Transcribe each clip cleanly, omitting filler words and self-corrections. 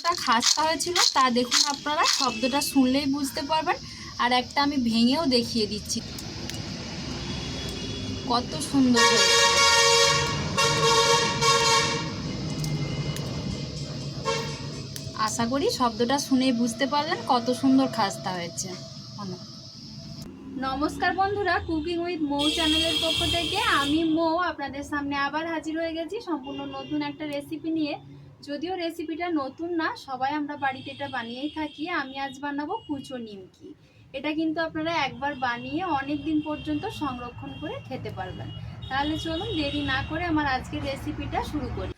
কতটা খাস্তা হয়েছিল তা দেখুন, আপনারা শব্দটা শুনলেই বুঝতে পারবেন। আর একটা আমি ভেঙেও দেখিয়ে দিচ্ছি কত সুন্দর হয়েছে। আশা করি শব্দটা শুনেই বুঝতে পারলেন কত সুন্দর খাস্তা হয়েছে। নমস্কার বন্ধুরা, কুকিং উইথ মৌ চ্যানেলের পক্ষ থেকে আমি মৌ আপনাদের সামনে আবার হাজির হয়ে গেছি সম্পূর্ণ নতুন একটা রেসিপি নিয়ে। যদিও রেসিপিটা নতুন না, সবাই আমরা বাড়িতে এটা বানিয়েই থাকি। আমি আজ বানাবো কুচো নিমকি। এটা কিন্তু আপনারা একবার বানিয়ে অনেক দিন পর্যন্ত সংরক্ষণ করে খেতে পারবেন। তাহলে চলুন দেরি না করে আমার আজকের রেসিপিটা শুরু করি।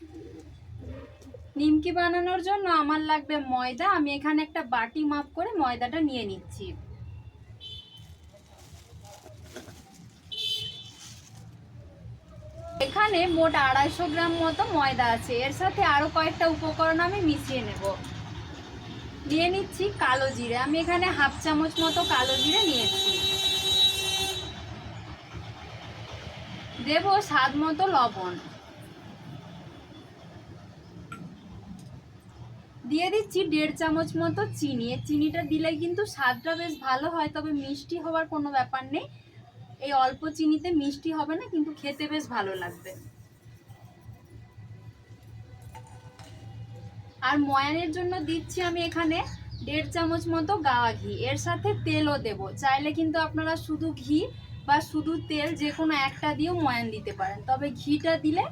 নিমকি বানানোর জন্য আমার লাগবে ময়দা। আমি এখানে একটা বাটি মাপ করে ময়দাটা নিয়ে নিচ্ছি। এখানে মোট 250 গ্রাম মতো ময়দা আছে। এর সাথে আরো কয়েকটা উপকরণ আমি মিশিয়ে নেব। নিয়ে নিচ্ছি কালো জিরে। আমি এখানে হাফ চামচ মতো কালো জিরে নিয়েছি। দেব স্বাদ মতো লবণ। দিয়ে দিচ্ছি 1.5 চামচ মতো চিনি। চিনিটা দিলে কিন্তু স্বাদটা বেশ ভালো হয়, তবে মিষ্টি হওয়ার কোনো ব্যাপার নেই। এই অল্প চিনিতে মিষ্টি হবে না, কিন্তু খেতে বেশ ভালো লাগবে। আর ময়ানের জন্য দিচ্ছি আমি এখানে 1.5 চামচ মতো গাওয়া ঘি। এর সাথে তেলও দেব। চাইলে কিন্তু আপনারা শুধু ঘি বা শুধু তেল যে কোনো একটা দিয়েও ময়ান দিতে পারেন, তবে ঘিটা দিলে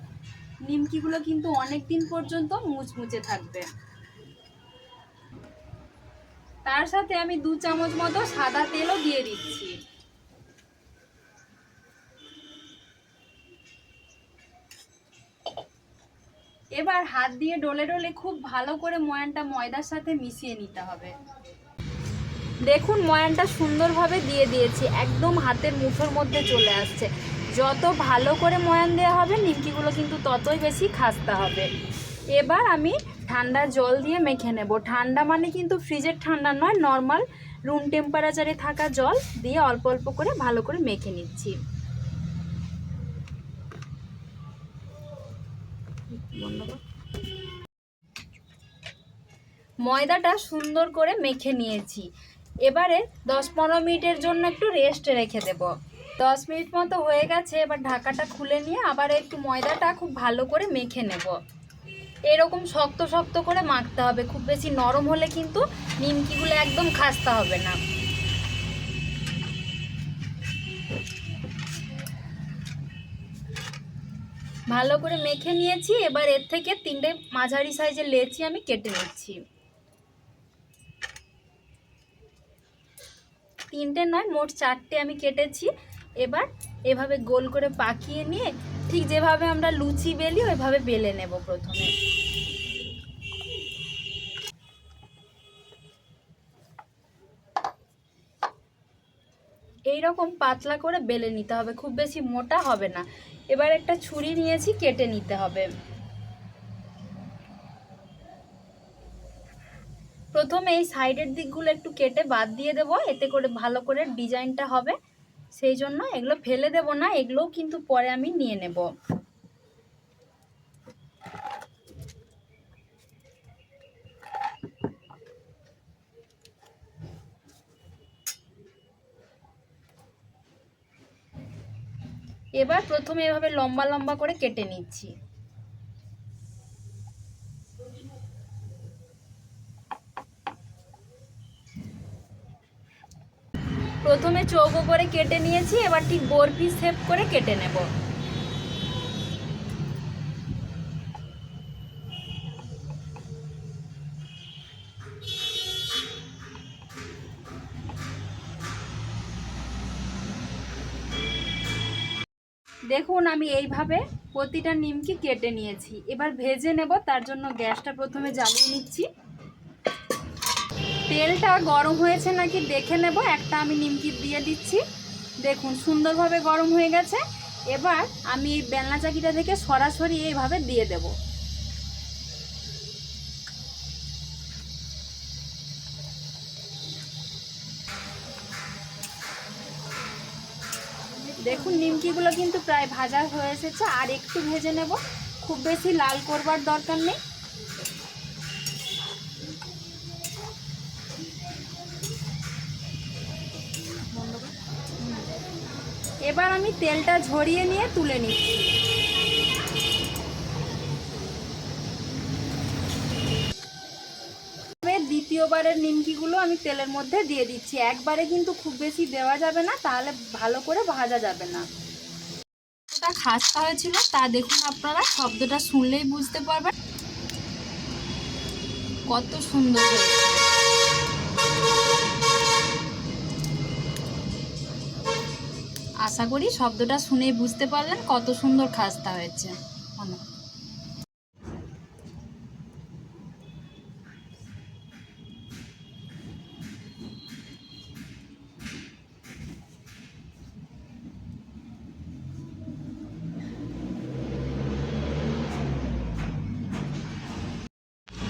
নিমকিগুলো কিন্তু অনেক দিন পর্যন্ত মুচমুচে থাকবে। তার সাথে আমি 2 চামচ মতো সাদা তেলও দিয়ে দিচ্ছি। এবার হাত দিয়ে ডলে ডলে খুব ভালো করে ময়ানটা ময়দার সাথে মিশিয়ে নিতে হবে। দেখুন ময়ানটা সুন্দরভাবে দিয়ে দিয়েছি, একদম হাতের মুঠোর মধ্যে চলে আসছে। যত ভালো করে ময়ান দেওয়া হবে নিমকিগুলো কিন্তু ততই বেশি খাস্তা হবে। এবার আমি ঠান্ডা জল দিয়ে মেখে নেব। ঠান্ডা মানে কিন্তু ফ্রিজের ঠান্ডা নয়, নর্মাল রুম টেম্পারেচারে থাকা জল দিয়ে অল্প অল্প করে ভালো করে মেখে নিচ্ছি। ময়দাটা সুন্দর করে মেখে নিয়েছি। এবারে 10-15 মিনিটের জন্য একটু রেস্টে রেখে দেব। 10 মিনিট মতো হয়ে গেছে। এবার ঢাকাটা খুলে নিয়ে আবার একটু ময়দাটা খুব ভালো করে মেখে নেব। এরকম শক্ত শক্ত করে মাখতে হবে, খুব বেশি নরম হলে কিন্তু নিমকিগুলো একদম খাস্তা হবে না। ভালো করে মেখে নিয়েছি। এবার এর থেকে 3টে মাঝারি সাইজের লেচি আমি কেটে নিচ্ছি। 3টে নয়, মোট 4টে আমি কেটেছি। এবার এভাবে গোল করে পাকিয়ে নিয়ে ঠিক যেভাবে আমরা লুচি বেলি ওইভাবে বেলে নেব। প্রথমে এইরকম পাতলা করে বেলে নিতে হবে, খুব বেশি মোটা হবে না। এবার একটা ছুরি নিয়েছি, কেটে নিতে হবে। প্রথমে এই সাইডের দিকগুলো একটু কেটে বাদ দিয়ে দেবো, এতে করে ভালো করে ডিজাইনটা হবে। সেই জন্য এগুলো ফেলে দেব না, এগুলোও কিন্তু পরে আমি নিয়ে নেব। এবার প্রথমে এভাবে লম্বা লম্বা করে কেটে নিচ্ছি। প্রথমে চৌকো করে কেটে নিয়েছি, এবার ঠিক বরফি শেপ করে কেটে নেব। দেখুন আমি এইভাবে প্রতিটা নিমকি কেটে নিয়েছি। এবার ভেজে নেব, তার জন্য গ্যাসটা প্রথমে জ্বালিয়ে নিচ্ছি। তেলটা গরম হয়েছে নাকি দেখে নেব। একটা আমি নিমকি দিয়ে দিচ্ছি। দেখুন সুন্দরভাবে গরম হয়ে গেছে। এবার আমি এই বেলনা চাকিটা থেকে সরাসরি এইভাবে দিয়ে দেব। দেখুন নিমকিগুলো কিন্তু প্রায় ভাজা হয়ে এসেছে, আর একটু ভেজে নেব, খুব বেশি লাল করবার দরকার নেই। এবার আমি তেলটা ঝরিয়ে নিয়ে তুলে নিচ্ছি। দ্বিতীয়বারের নিমকিগুলো আমি তেলের মধ্যে দিয়ে দিচ্ছি। একবারে কিন্তু খুব বেশি দেওয়া যাবে না, তাহলে ভালো করে ভাজা যাবে না। কতটা খাস্তা হয়েছিল তা দেখুন, আপনারা শব্দটা শুনলেই বুঝতে পারবেন কত সুন্দর হয়েছে। আশা করি শব্দটা শুনেই বুঝতে পারলেন কত সুন্দর খাস্তা হয়েছে।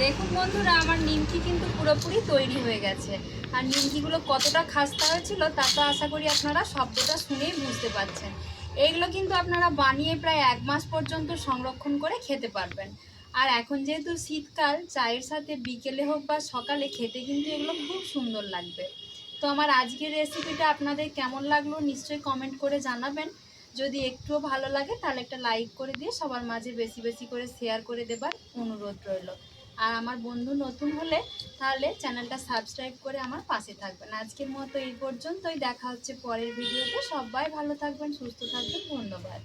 দেখুন বন্ধুরা, আমার নিমকি কিন্তু পুরোপুরি তৈরি হয়ে গেছে। আর নিমকিগুলো কতটা খাস্তা হয়েছিল তা তো আশা করি আপনারা শব্দটা শুনেই বুঝতে পারছেন। এইগুলো কিন্তু আপনারা বানিয়ে প্রায় 1 মাস পর্যন্ত সংরক্ষণ করে খেতে পারবেন। আর এখন যেহেতু শীতকাল, চায়ের সাথে বিকেলে হোক বা সকালে খেতে কিন্তু এগুলো খুব সুন্দর লাগবে। তো আমার আজকের রেসিপিটা আপনাদের কেমন লাগলো নিশ্চয়ই কমেন্ট করে জানাবেন। যদি একটুও ভালো লাগে তাহলে একটা লাইক করে দিয়ে সবার মাঝে বেশি বেশি করে শেয়ার করে দেবার অনুরোধ রইল। আর আমার বন্ধু নতুন হলে তাহলে চ্যানেলটা সাবস্ক্রাইব করে আমার পাশে থাকবেন। আজকের মতো এই পর্যন্তই, দেখা হচ্ছে পরের ভিডিওতে। সবাই ভালো থাকবেন, সুস্থ থাকবেন, ধন্যবাদ।